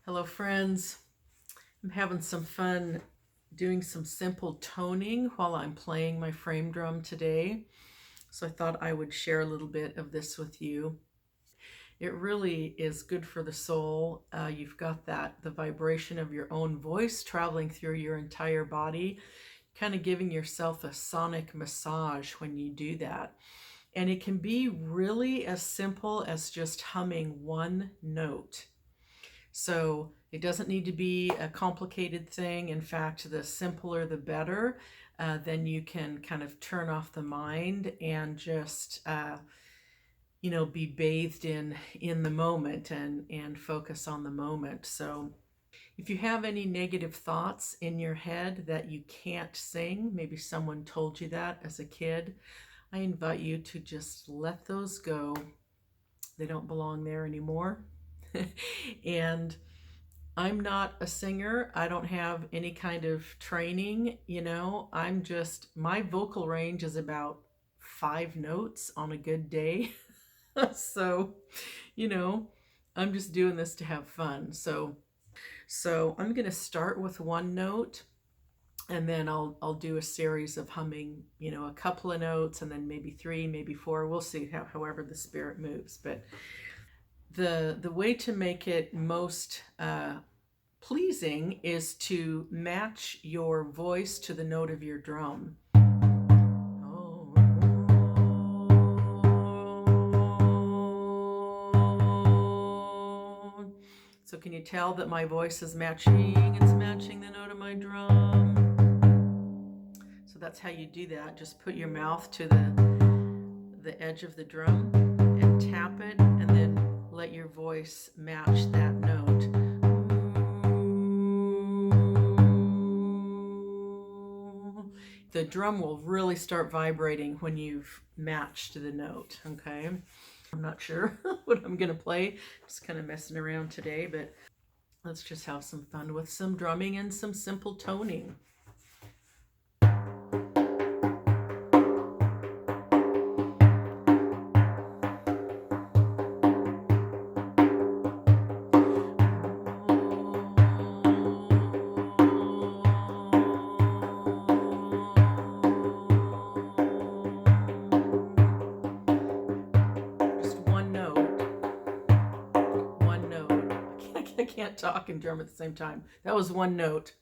Hello, friends. I'm having some fun doing some simple toning while I'm playing my frame drum today. So I thought I would share a little bit of this with you. It really is good for the soul. You've got the vibration of your own voice traveling through your entire body, kind of giving yourself a sonic massage when you do that. And it can be really as simple as just humming one note. So it doesn't need to be a complicated thing. In fact, the simpler the better. Then you can kind of turn off the mind and just be bathed in the moment and focus on the moment. So if you have any negative thoughts in your head that you can't sing, maybe someone told you that as a kid, I invite you to just let those go. They don't belong there anymore. And I'm not a singer. I don't have any kind of training, my vocal range is about 5 notes on a good day. So, you know, I'm just doing this to have fun. So I'm going to start with one note, and then I'll do a series of humming, a couple of notes, and then maybe three, maybe four. We'll see however the spirit moves. But the way to make it most pleasing is to match your voice to the note of your drum. So can you tell that my voice is matching? It's matching the note of my drum. So that's how you do that. Just put your mouth to the edge of the drum and tap it, and then let your voice match that note. The drum will really start vibrating when you've matched the note, okay? I'm not sure what I'm gonna play. Just kind of messing around today, but let's just have some fun with some drumming and some simple toning. I can't talk and drum at the same time. That was one note.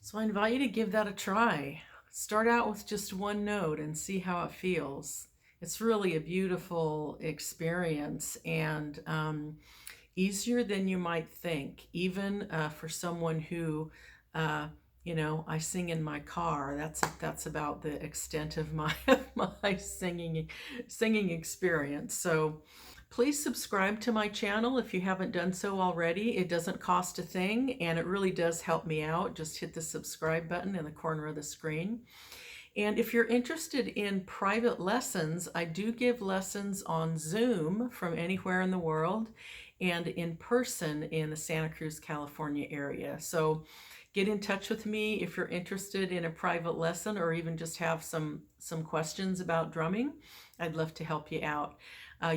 So I invite you to give that a try. Start out with just one note and see how it feels. It's really a beautiful experience, and easier than you might think, even for someone who, I sing in my car. That's about the extent of my my singing experience. So Please subscribe to my channel if you haven't done so already. It doesn't cost a thing, and it really does help me out. Just hit the subscribe button in the corner of the screen. And if you're interested in private lessons, I do give lessons on Zoom from anywhere in the world and in person in the Santa Cruz, California area. So get in touch with me if you're interested in a private lesson or even just have some questions about drumming. I'd love to help you out.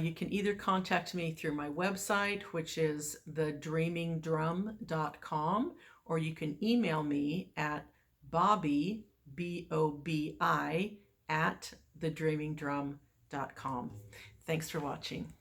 You can either contact me through my website, which is thedreamingdrum.com, or you can email me at Bobi, BOBI, at thedreamingdrum.com. Thanks for watching.